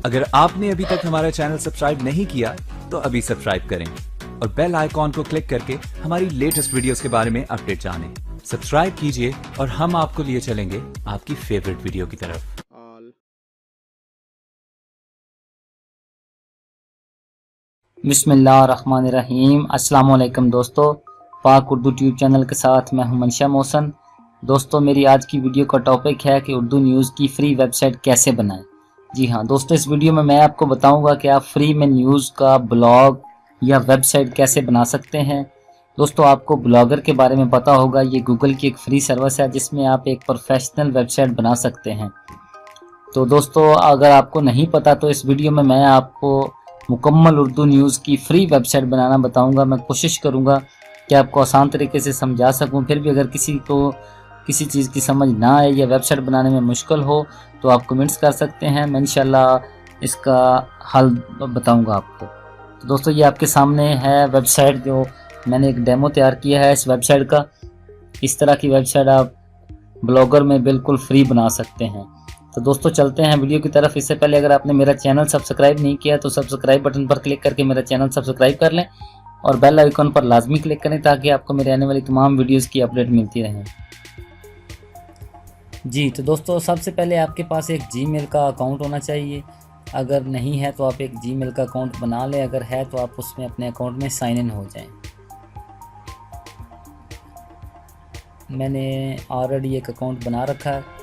अगर आपने अभी तक हमारा चैनल सब्सक्राइब नहीं किया तो अभी सब्सक्राइब करें और बेल आइकॉन को क्लिक करके हमारी लेटेस्ट वीडियोस के बारे में अपडेट जानें। सब्सक्राइब कीजिए और हम आपको लिए चलेंगे आपकी फेवरेट वीडियो की तरफ। बिस्मिल्लाहिर्रहमानिर्रहीम। अस्सलाम वालेकुम दोस्तों, पाक उर्दू ट्यूब चैनल के साथ मैं हूं मंशा मोहसन। दोस्तों, मेरी आज की वीडियो का टॉपिक है कि उर्दू न्यूज़ की फ्री वेबसाइट कैसे बनाएं। जी हाँ दोस्तों, इस वीडियो में मैं आपको बताऊंगा कि आप फ्री में न्यूज़ का ब्लॉग या वेबसाइट कैसे बना सकते हैं। दोस्तों, आपको ब्लॉगर के बारे में पता होगा, ये गूगल की एक फ्री सर्विस है जिसमें आप एक प्रोफेशनल वेबसाइट बना सकते हैं। तो दोस्तों, अगर आपको नहीं पता तो इस वीडियो में मैं आपको मुकम्मल उर्दू न्यूज़ की फ्री वेबसाइट बनाना बताऊंगा। मैं कोशिश करूंगा कि आपको आसान तरीके से समझा सकूं। फिर भी अगर किसी को किसी चीज़ की समझ ना आए या वेबसाइट बनाने में मुश्किल हो तो आप कमेंट्स कर सकते हैं। मैं इंशाल्लाह इसका हल बताऊंगा आपको। तो दोस्तों, ये आपके सामने है वेबसाइट, जो मैंने एक डेमो तैयार किया है इस वेबसाइट का। इस तरह की वेबसाइट आप ब्लॉगर में बिल्कुल फ्री बना सकते हैं। तो दोस्तों, चलते हैं वीडियो की तरफ। इससे पहले अगर आपने मेरा चैनल सब्सक्राइब नहीं किया तो सब्सक्राइब बटन पर क्लिक करके मेरा चैनल सब्सक्राइब कर लें और बेल आइकन पर लाजमी क्लिक करें ताकि आपको मेरे आने वाली तमाम वीडियोस की अपडेट मिलती रहे। जी तो दोस्तों, सबसे पहले आपके पास एक जीमेल का अकाउंट होना चाहिए। अगर नहीं है तो आप एक जीमेल का अकाउंट बना लें, अगर है तो आप उसमें अपने अकाउंट में साइन इन हो जाएं। मैंने ऑलरेडी एक अकाउंट बना रखा है।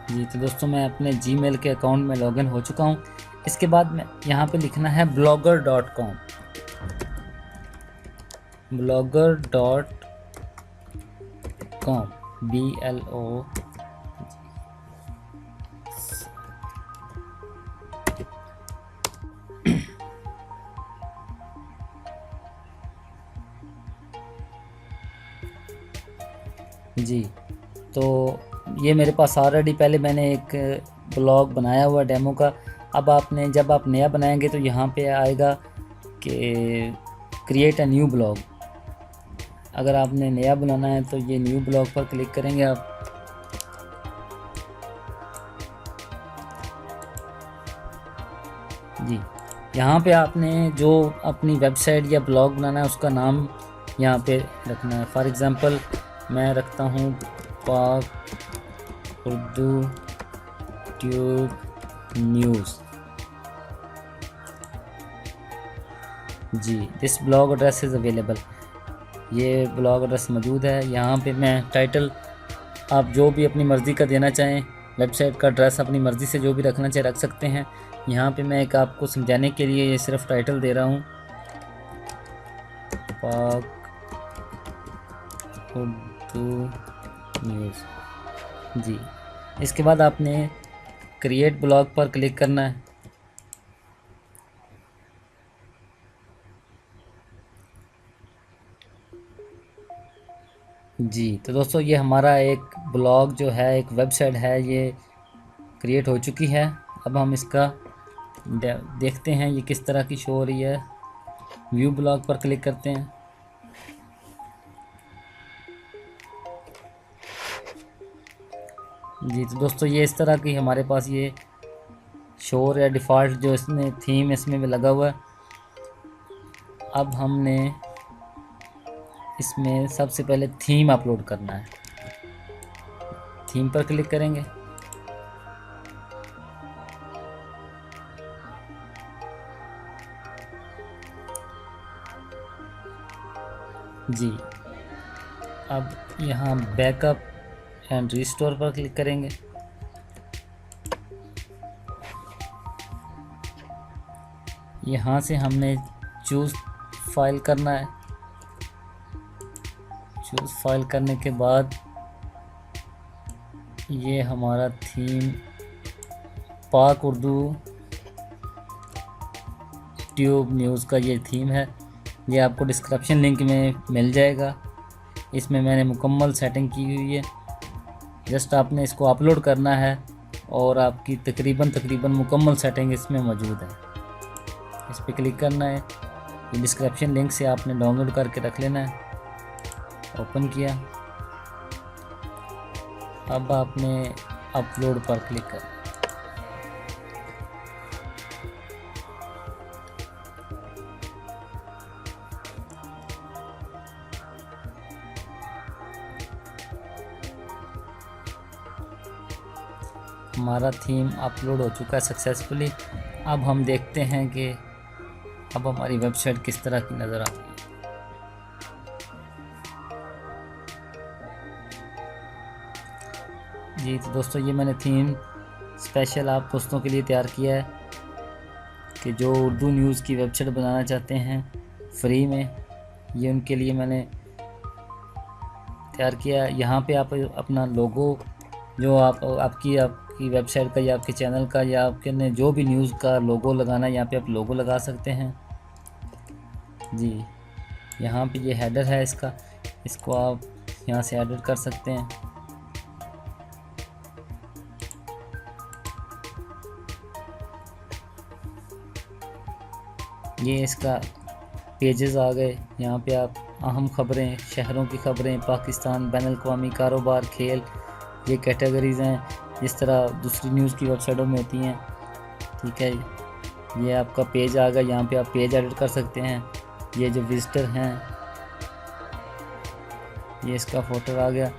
जी तो दोस्तों, मैं अपने जीमेल के अकाउंट में लॉगिन हो चुका हूँ। इसके बाद मैं यहाँ पे लिखना है blogger.com, blogger.com, BLO। जी तो ये मेरे पास ऑलरेडी पहले मैंने एक ब्लॉग बनाया हुआ डेमो का। अब आपने जब आप नया बनाएंगे तो यहाँ पे आएगा कि क्रिएट अ न्यू ब्लॉग। अगर आपने नया बनाना है तो ये न्यू ब्लॉग पर क्लिक करेंगे आप। जी, यहाँ पे आपने जो अपनी वेबसाइट या ब्लॉग बनाना है उसका नाम यहाँ पे रखना है। फॉर एग्ज़ाम्पल मैं रखता हूँ पाक उर्दू ट्यूब न्यूज़। जी, this blog address is available. ये ब्लॉग एड्रेस मौजूद है। यहाँ पे मैं टाइटल आप जो भी अपनी मर्ज़ी का देना चाहें, वेबसाइट का एड्रेस अपनी मर्ज़ी से जो भी रखना चाहे रख सकते हैं। यहाँ पे मैं एक आपको समझाने के लिए ये सिर्फ टाइटल दे रहा हूँ, पाक उर्दू न्यूज़। जी, इसके बाद आपने क्रिएट ब्लॉग पर क्लिक करना है। जी तो दोस्तों, ये हमारा एक ब्लॉग जो है, एक वेबसाइट है, ये क्रिएट हो चुकी है। अब हम इसका देखते हैं ये किस तरह की शो हो रही है। व्यू ब्लॉग पर क्लिक करते हैं। जी तो दोस्तों, ये इस तरह की हमारे पास ये शोर या डिफ़ॉल्ट जो इसमें थीम इसमें भी लगा हुआ है। अब हमने इसमें सबसे पहले थीम अपलोड करना है। थीम पर क्लिक करेंगे। जी, अब यहाँ बैकअप एंड रिस्टोर पर क्लिक करेंगे। यहाँ से हमने चूज़ फाइल करना है। चूज फाइल करने के बाद ये हमारा थीम पाक उर्दू ट्यूब न्यूज़ का ये थीम है। ये आपको डिस्क्रिप्शन लिंक में मिल जाएगा। इसमें मैंने मुकम्मल सेटिंग की हुई है। जस्ट आपने इसको अपलोड करना है और आपकी तकरीबन मुकम्मल सेटिंग इसमें मौजूद है। इस पर क्लिक करना है। ये डिस्क्रिप्शन लिंक से आपने डाउनलोड करके रख लेना है। ओपन किया, अब आपने अपलोड पर क्लिक करना। हमारा थीम अपलोड हो चुका है सक्सेसफुली। अब हम देखते हैं कि अब हमारी वेबसाइट किस तरह की नज़र आती है। जी तो दोस्तों, ये मैंने थीम स्पेशल आप दोस्तों के लिए तैयार किया है कि जो उर्दू न्यूज़ की वेबसाइट बनाना चाहते हैं फ्री में, ये उनके लिए मैंने तैयार किया है। यहाँ पे आप अपना लोगो जो आपकी वेबसाइट का या आपके चैनल का या आपके ने जो भी न्यूज़ का लोगो लगाना है, यहाँ पे आप लोगो लगा सकते हैं। जी यहाँ पे ये हेडर है इसका, इसको आप यहाँ से एडिट कर सकते हैं। ये इसका पेजेस आ गए। यहाँ पे आप अहम खबरें, शहरों की खबरें, पाकिस्तान, बैनुल-अक़वामी कारोबार, खेल, ये कैटेगरीज़ हैं जिस तरह दूसरी न्यूज़ की वेबसाइटों में होती हैं। ठीक है, ये आपका पेज आ गया। यहाँ पे आप पेज एडिट कर सकते हैं। ये जो विजिटर हैं, ये इसका फ़ोटो आ गया।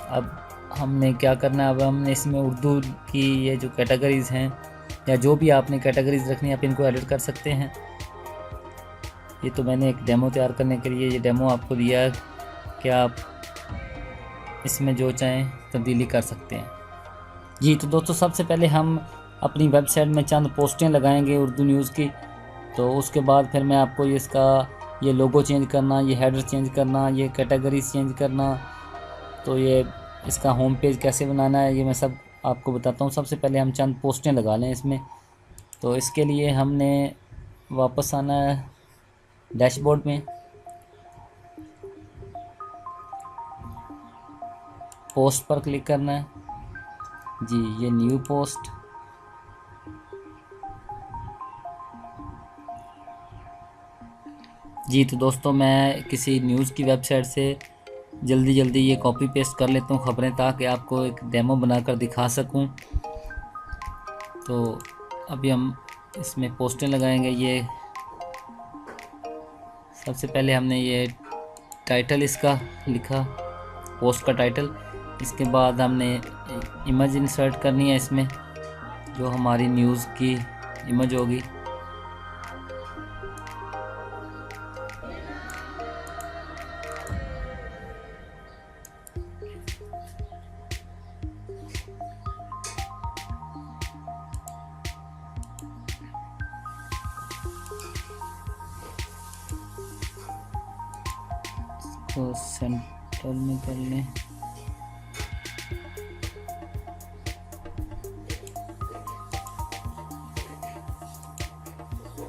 अब हमने क्या करना है, अब हमने इसमें उर्दू की ये जो कैटेगरीज़ हैं या जो भी आपने कैटेगरीज़ रखनी है आप इनको एडिट कर सकते हैं। ये तो मैंने एक डेमो तैयार करने के लिए ये डेमो आपको दिया है कि आप इसमें जो चाहें तब्दीली कर सकते हैं। जी तो दोस्तों, सबसे पहले हम अपनी वेबसाइट में चंद पोस्टें लगाएंगे उर्दू न्यूज़ की। तो उसके बाद फिर मैं आपको ये लोगो चेंज करना, ये हेडर चेंज करना, ये कैटेगरीज चेंज करना, तो ये इसका होम पेज कैसे बनाना है, ये मैं सब आपको बताता हूँ। सबसे पहले हम चंद पोस्टें लगा लें इसमें। तो इसके लिए हमने वापस आना है डैशबोर्ड में, पोस्ट पर क्लिक करना है। जी ये न्यू पोस्ट, जी तो दोस्तों, मैं किसी न्यूज़ की वेबसाइट से जल्दी ये कॉपी पेस्ट कर लेता हूँ ख़बरें, ताकि आपको एक डेमो बनाकर दिखा सकूँ। तो अभी हम इसमें पोस्टें लगाएंगे। ये सबसे पहले हमने ये टाइटल इसका लिखा, पोस्ट का टाइटल। इसके बाद हमने इमेज इंसर्ट करनी है इसमें, जो हमारी न्यूज़ की इमेज होगी। तो सेंटर में कर लें।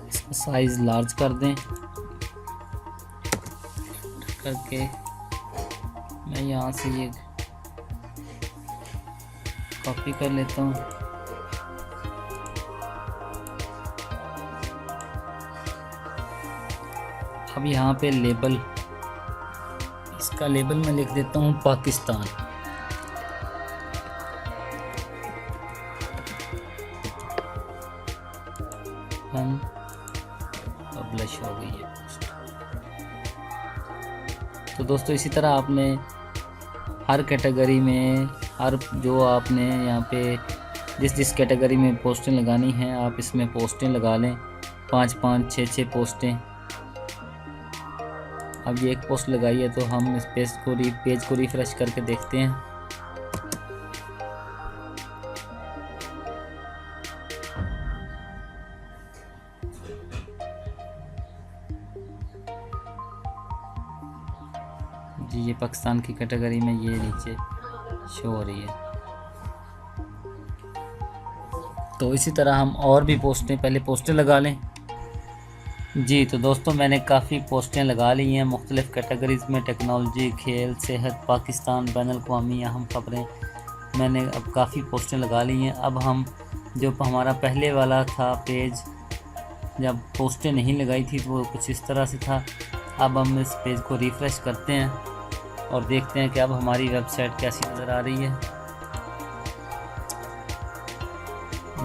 इसका साइज लार्ज कर दें करके। मैं यहाँ से ये कॉपी कर लेता हूँ। अब यहाँ पे लेबल, इसका लेबल मैं लिख देता हूँ पाकिस्तान। पब्लिश हो गई है। तो दोस्तों, इसी तरह आपने हर कैटेगरी में, हर जो आपने यहाँ पे जिस कैटेगरी में पोस्टें लगानी हैं आप इसमें पोस्टें लगा लें। 5-5, 6-6 पोस्टें। अब ये एक पोस्ट लगाई है, तो हम इस पेज को रिफ्रेश करके देखते हैं। जी ये पाकिस्तान की कैटेगरी में ये नीचे शो हो रही है। तो इसी तरह हम और भी पोस्टें, पहले पोस्टें लगा लें। जी तो दोस्तों मैंने काफ़ी पोस्टें लगा ली हैं मुख्तलिफ़ कैटेगरीज़ में, टेक्नोलॉजी, खेल, सेहत, पाकिस्तान, बैनुल-अक़वामी अहम ख़बरें। मैंने अब काफ़ी पोस्टें लगा ली हैं। अब हम जो हमारा पहले वाला था पेज, जब पोस्टें नहीं लगाई थी तो वो कुछ इस तरह से था। अब हम इस पेज को रिफ़्रेश करते हैं और देखते हैं कि अब हमारी वेबसाइट कैसी नज़र आ रही है।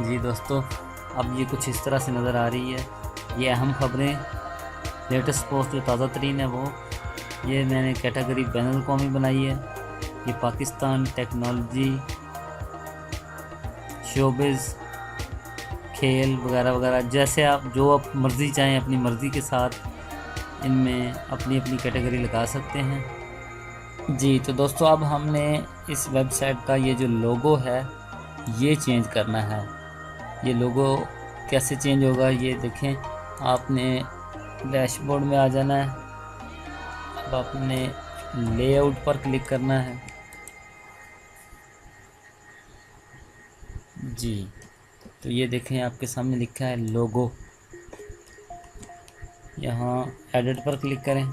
जी दोस्तों अब ये कुछ इस तरह से नज़र आ रही है। ये अहम ख़बरें, लेटेस्ट पोस्ट जो ताज़ा तरीन है वो, ये मैंने कैटेगरी बैनुल-अक़वामी बनाई है। ये पाकिस्तान, टेक्नोलॉजी, शोबिज़, खेल वगैरह वगैरह, जैसे आप जो आप मर्ज़ी चाहें अपनी मर्ज़ी के साथ इनमें अपनी अपनी कैटेगरी लगा सकते हैं। जी तो दोस्तों अब हमने इस वेबसाइट का ये जो लोगो है ये चेंज करना है। ये लोगो कैसे चेंज होगा ये देखें। आपने डैशबोर्ड में आ जाना है। अब आपने लेआउट पर क्लिक करना है। जी तो ये देखें आपके सामने लिखा है लोगो। यहाँ एडिट पर क्लिक करें।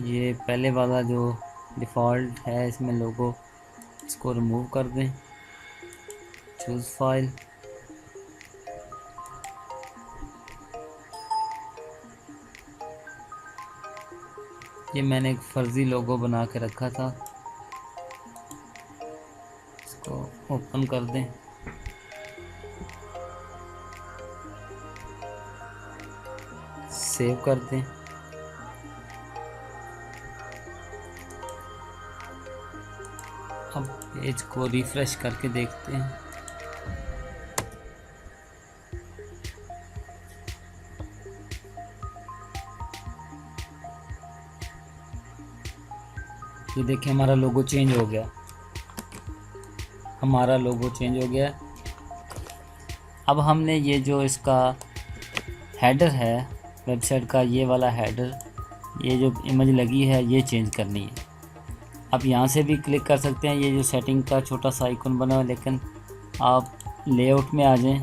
ये पहले वाला जो डिफ़ॉल्ट है इसमें लोगो, इसको रिमूव कर दें। चूज़ फाइल, ये मैंने एक फ़र्ज़ी लोगो बना के रखा था, इसको ओपन कर दें। सेव कर दें। अब पेज को रिफ़्रेश करके देखते हैं। ये देखिए हमारा लोगो चेंज हो गया। हमारा लोगो चेंज हो गया। अब हमने ये जो इसका हेडर है वेबसाइट का, ये वाला हेडर, ये जो इमेज लगी है ये चेंज करनी है। आप यहाँ से भी क्लिक कर सकते हैं। ये जो सेटिंग का छोटा सा आइकन बना है, लेकिन आप लेआउट में आ जाएं।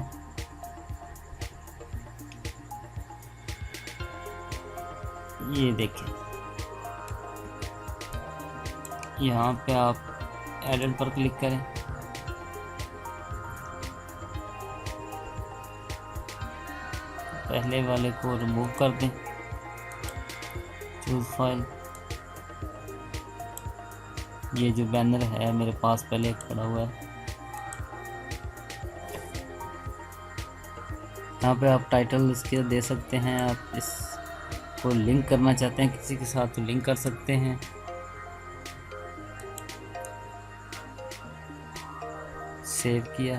ये देखें यहाँ पे आप एडिट पर क्लिक करें। पहले वाले को रिमूव कर दें। चूज़ फाइल, ये जो बैनर है मेरे पास पहले एक पड़ा हुआ है, यहाँ पे आप टाइटल इसके दे सकते हैं। आप इसको लिंक करना चाहते हैं किसी के साथ तो लिंक कर सकते हैं। सेव किया,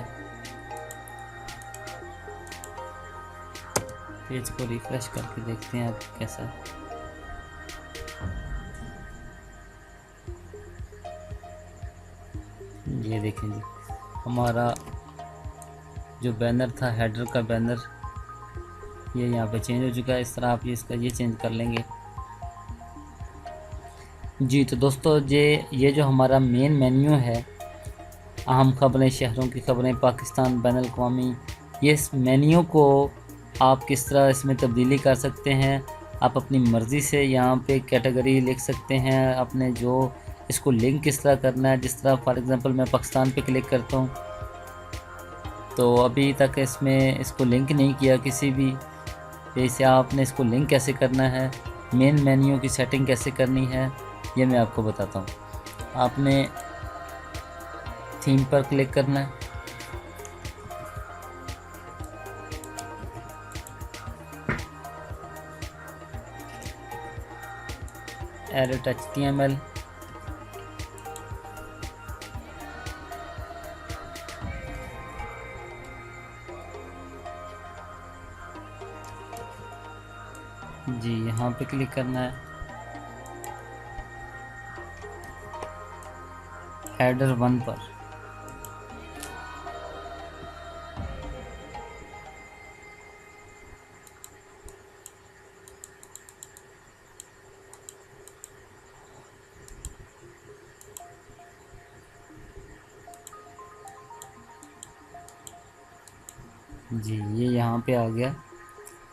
पेज को रिफ्रेश करके देखते हैं अब कैसा। ये देखें जी हमारा जो बैनर था, हेडर का बैनर, ये यहाँ पे चेंज हो चुका है। इस तरह आप इसका ये चेंज कर लेंगे। जी तो दोस्तों ये जो हमारा मेन मेन्यू है, अहम ख़बरें, शहरों की ख़बरें, पाकिस्तान, बैनुल-अक़वामी, ये इस मेन्यू को आप किस तरह इसमें तब्दीली कर सकते हैं। आप अपनी मर्ज़ी से यहाँ पे कैटेगरी लिख सकते हैं, अपने जो इसको लिंक किस तरह करना है। जिस तरह फॉर एग्ज़ाम्पल मैं पाकिस्तान पे क्लिक करता हूँ तो अभी तक इसमें इसको लिंक नहीं किया किसी भी पेज से। आपने इसको लिंक कैसे करना है, मेन मेन्यू की सेटिंग कैसे करनी है, ये मैं आपको बताता हूँ। आपने थीम पर क्लिक करना है। एडिट HTML, जी यहाँ पे क्लिक करना है। हेडर 1 पर जी ये यहाँ पे आ गया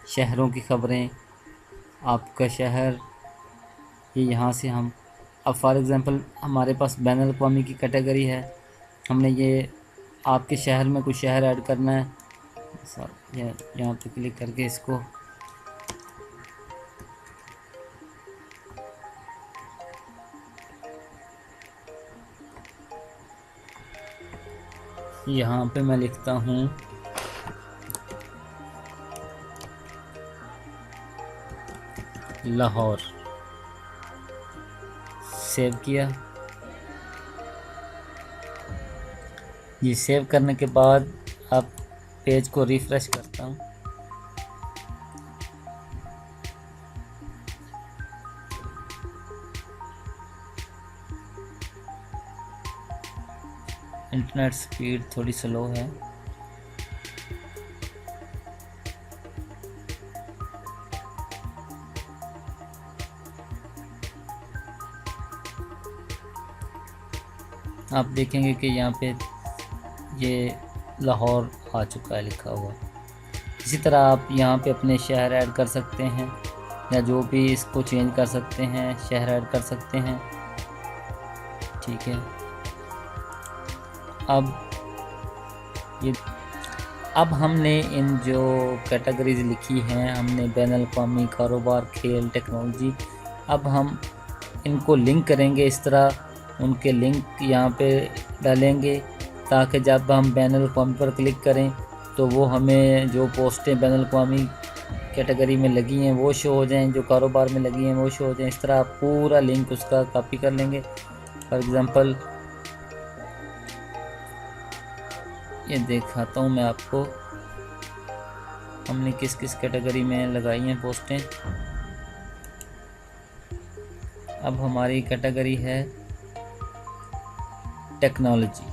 शहरों की ख़बरें, आपका शहर। ये यहाँ से हम अब फॉर एग्ज़ाम्पल हमारे पास बैनुल अक़वामी की कैटेगरी है, हमने ये आपके शहर में कोई शहर ऐड करना है, यहाँ पे क्लिक करके इसको यहाँ पे मैं लिखता हूँ लाहौर, सेव किया। ये सेव करने के बाद अब पेज को रिफ़्रेश करता हूँ। इंटरनेट स्पीड थोड़ी स्लो है। आप देखेंगे कि यहाँ पे ये लाहौर आ चुका है लिखा हुआ। इसी तरह आप यहाँ पे अपने शहर ऐड कर सकते हैं या जो भी इसको चेंज कर सकते हैं, शहर ऐड कर सकते हैं। ठीक है, अब हमने इन जो कैटेगरीज लिखी हैं, हमने बैनुल अक़वामी, कारोबार, खेल, टेक्नोलॉजी, अब हम इनको लिंक करेंगे। इस तरह उनके लिंक यहाँ पे डालेंगे ताकि जब हम बैनुल अक़वामी पर क्लिक करें तो वो हमें जो पोस्टें बैनुल अक़वामी कैटेगरी में लगी हैं वो शो हो जाएं, जो कारोबार में लगी हैं वो शो हो जाएं। इस तरह आप पूरा लिंक उसका कॉपी कर लेंगे। फॉर एग्ज़ाम्पल ये दिखाता हूँ मैं आपको, हमने किस किस कैटेगरी में लगाई हैं पोस्टें। अब हमारी कैटेगरी है टेक्नोलॉजी।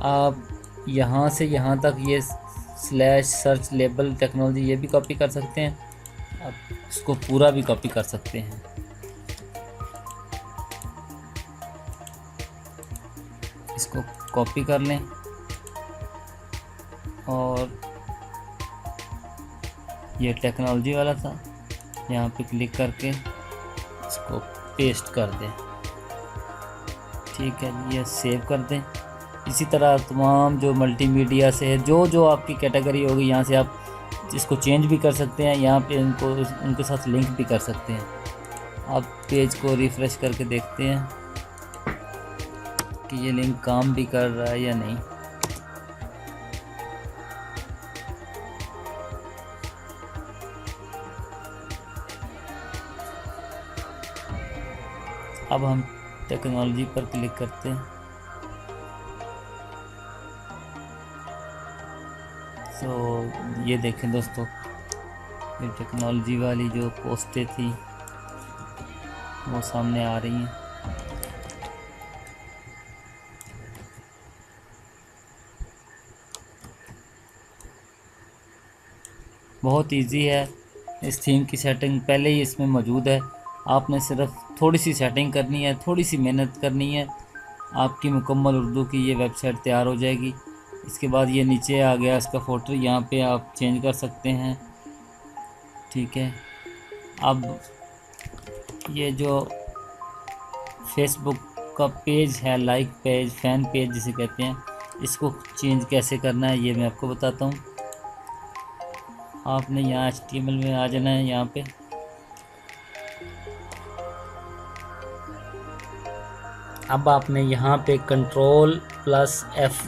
आप यहाँ से यहाँ तक ये स्लैश सर्च लेबल टेक्नोलॉजी ये भी कॉपी कर सकते हैं, आप इसको पूरा भी कॉपी कर सकते हैं। इसको कॉपी कर लें और ये टेक्नोलॉजी वाला था, यहाँ पे क्लिक करके इसको पेस्ट कर दें। ठीक है, ये सेव कर दें। इसी तरह तमाम जो मल्टीमीडिया से है, जो आपकी कैटेगरी होगी, यहाँ से आप इसको चेंज भी कर सकते हैं, यहाँ पे इनको उनके साथ लिंक भी कर सकते हैं। आप पेज को रिफ़्रेश करके देखते हैं कि ये लिंक काम भी कर रहा है या नहीं। अब हम टेक्नोलॉजी पर क्लिक करते हैं। ये देखें दोस्तों, ये टेक्नोलॉजी वाली जो पोस्टें थी वो सामने आ रही हैं। बहुत इजी है, इस थीम की सेटिंग पहले ही इसमें मौजूद है। आपने सिर्फ थोड़ी सी सेटिंग करनी है, थोड़ी सी मेहनत करनी है, आपकी मुकम्मल उर्दू की ये वेबसाइट तैयार हो जाएगी। इसके बाद ये नीचे आ गया इसका फ़ोटो, यहाँ पे आप चेंज कर सकते हैं। ठीक है, अब ये जो फेसबुक का पेज है, लाइक पेज, फ़ैन पेज जिसे कहते हैं, इसको चेंज कैसे करना है ये मैं आपको बताता हूँ। आपने यहाँ HTML में आ जाना है। यहाँ पे अब आपने यहाँ पे Ctrl+F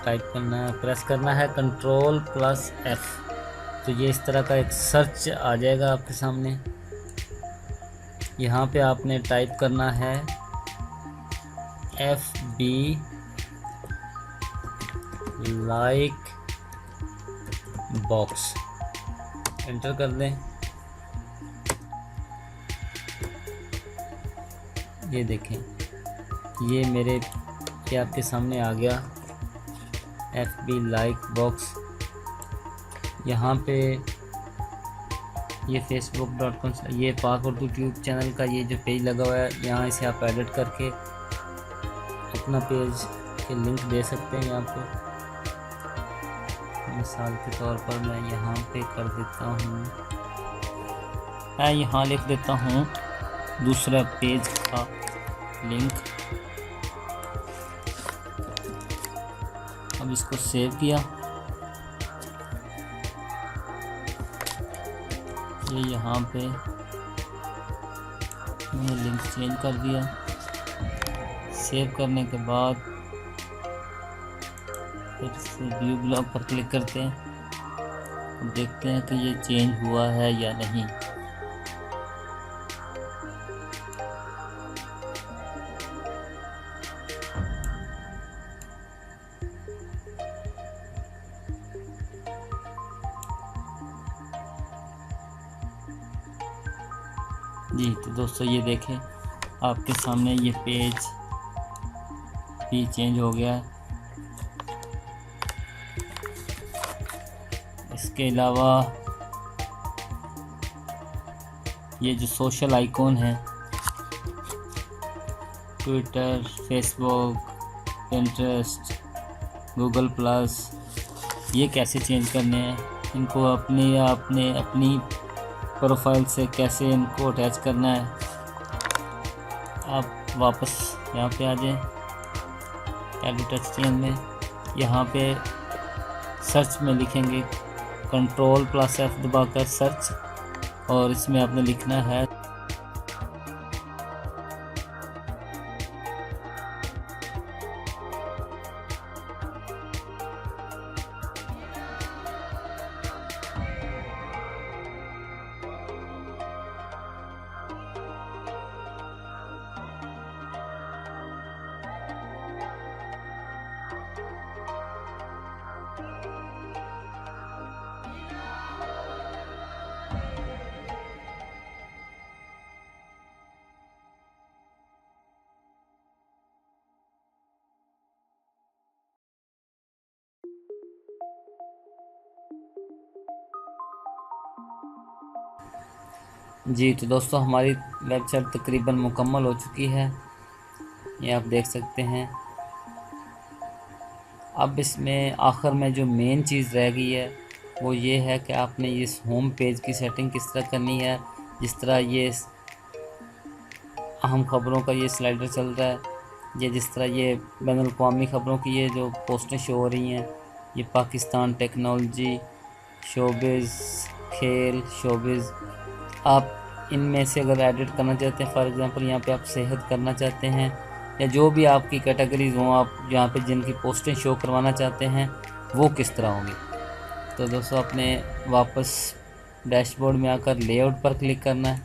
टाइप करना है, प्रेस करना है Ctrl+F, तो ये इस तरह का एक सर्च आ जाएगा आपके सामने। यहाँ पे आपने टाइप करना है FB लाइक बॉक्स, एंटर कर दें। ये देखें, ये मेरे ये आपके सामने आ गया FB लाइक बॉक्स। यहाँ पे ये facebook.com, ये पाक उर्दू ट्यूब चैनल का ये जो पेज लगा हुआ है, यहाँ इसे आप एडिट करके अपना पेज के लिंक दे सकते हैं यहाँ पे। मिसाल के तौर पर मैं यहाँ पे कर देता हूँ, मैं यहाँ लिख देता हूँ दूसरा पेज का लिंक। अब इसको सेव किया, ये यहाँ पे मैंने लिंक चेंज कर दिया। सेव करने के बाद फिर से व्यू ब्लॉग पर क्लिक करते हैं, देखते हैं कि ये चेंज हुआ है या नहीं। जी तो दोस्तों ये देखें, आपके सामने ये पेज भी चेंज हो गया है। इसके अलावा ये जो सोशल आइकॉन है, Twitter, Facebook, Pinterest, Google plus, ये कैसे चेंज करने हैं, इनको अपनी प्रोफाइल से कैसे इनको अटैच करना है। आप वापस यहाँ पे आ जाएं, एडिट HTML में, यहाँ पे सर्च में लिखेंगे Ctrl+F दबाकर सर्च, और इसमें आपने लिखना है जी। तो दोस्तों हमारी वेबसाइट तकरीबन मुकम्मल हो चुकी है, ये आप देख सकते हैं। अब इसमें आखिर में जो मेन चीज़ रह गई है वो ये है कि आपने इस होम पेज की सेटिंग किस तरह करनी है। जिस तरह ये अहम ख़बरों का ये स्लाइडर चल रहा है, ये जिस तरह ये बैनुल-अक़वामी ख़बरों की ये जो पोस्टें शो हो रही हैं, ये पाकिस्तान, टेक्नोलॉजी, शोबिज़, खेल, शोबिज़, आप इनमें से अगर एडिट करना चाहते हैं, फॉर एग्ज़ाम्पल यहाँ पे आप सेहत करना चाहते हैं, या जो भी आपकी कैटेगरीज हों, आप यहाँ पे जिनकी पोस्टें शो करवाना चाहते हैं वो किस तरह होंगी। तो दोस्तों अपने वापस डैशबोर्ड में आकर लेआउट पर क्लिक करना है।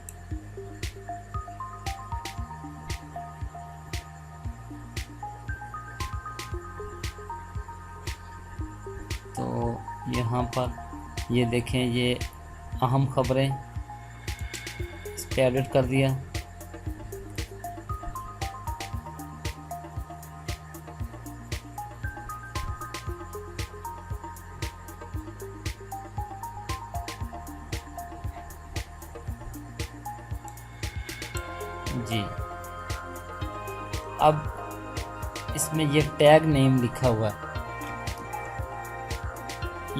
तो यहाँ पर ये देखें, ये अहम ख़बरें, इस पर एडिट कर दिया। जी अब इसमें ये टैग नेम लिखा हुआ है,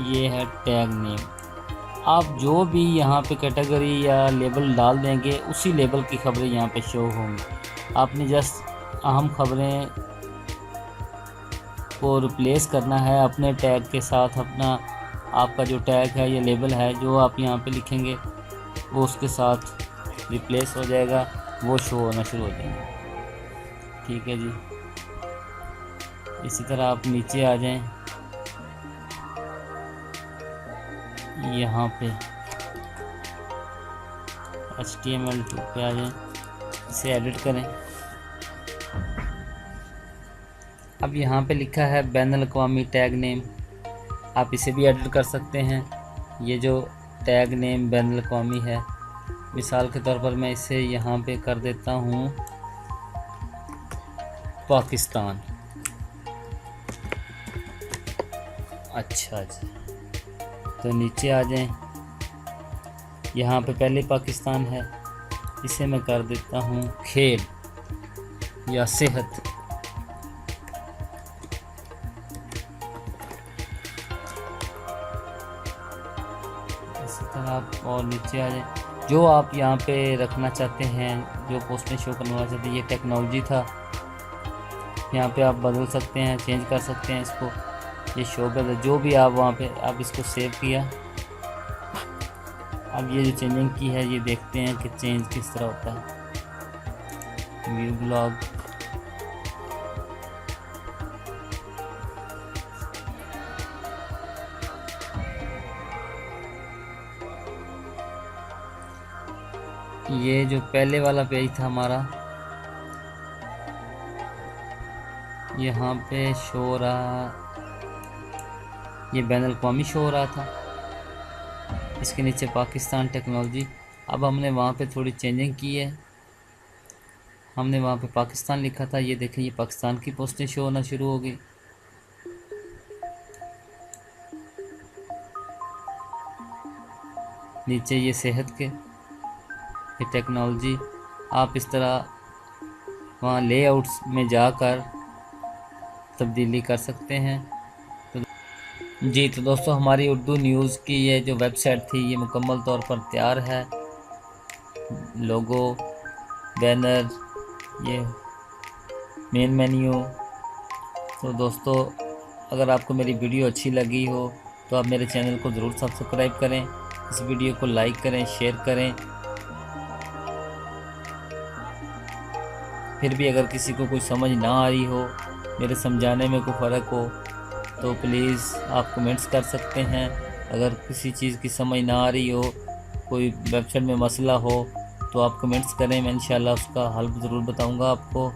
ये है टैग नेम। आप जो भी यहाँ पे कैटेगरी या लेबल डाल देंगे उसी लेबल की खबरें यहाँ पे शो होंगी। आपने जस्ट अहम खबरें को रिप्लेस करना है अपने टैग के साथ। अपना आपका जो टैग है या लेबल है जो आप यहाँ पे लिखेंगे वो उसके साथ रिप्लेस हो जाएगा, वो शो होना शुरू हो जाएंगे। ठीक है जी। इसी तरह आप नीचे आ जाएं, यहाँ पे HTML2 पे आ जाएं, इसे एडिट करें। अब यहाँ पे लिखा है बैनुल-अक़वामी टैग नेम, आप इसे भी एडिट कर सकते हैं। ये जो टैग नेम बैनुल-अक़वामी है, मिसाल के तौर पर मैं इसे यहाँ पे कर देता हूँ पाकिस्तान। अच्छा जी, तो नीचे आ जाएं, यहाँ पे पहले पाकिस्तान है, इसे मैं कर देता हूँ खेल या सेहत। इसी तरह आप और नीचे आ जाए। जो आप यहाँ पे रखना चाहते हैं, जो पोस्ट में शो करवाना चाहते हैं, ये टेक्नोलॉजी था। यहाँ पे आप बदल सकते हैं, चेंज कर सकते हैं इसको। ये शो कर जो भी आप वहाँ पे आप इसको सेव किया। अब ये जो चेंजिंग की है ये देखते हैं कि चेंज किस तरह होता है। व्यू ब्लॉग, ये जो पहले वाला पेज था हमारा, यहाँ पे शो हो रहा, ये बैनुल अक़वामी शो हो रहा था। इसके नीचे पाकिस्तान टेक्नोलॉजी। अब हमने वहाँ पे थोड़ी चेंजिंग की है। हमने वहाँ पे पाकिस्तान लिखा था, ये देखें ये पाकिस्तान की पोस्टें शो होना शुरू हो गई। नीचे ये सेहत के, ये टेक्नोलॉजी। आप इस तरह वहाँ लेआउट्स में जाकर तब्दीली कर सकते हैं। तो दोस्तों हमारी उर्दू न्यूज़ की ये जो वेबसाइट थी ये मुकम्मल तौर पर तैयार है। लोगो, बैनर, ये मेन मेन्यू। तो दोस्तों अगर आपको मेरी वीडियो अच्छी लगी हो तो आप मेरे चैनल को ज़रूर सब्सक्राइब करें, इस वीडियो को लाइक करें, शेयर करें। फिर भी अगर किसी को कोई समझ ना आ रही हो, मेरे समझाने में कोई फ़र्क हो, तो प्लीज़ आप कमेंट्स कर सकते हैं। अगर किसी चीज़ की समझ ना आ रही हो, कोई वेबसाइट में मसला हो, तो आप कमेंट्स करें, मैं इंशाल्लाह उसका हल ज़रूर बताऊंगा आपको।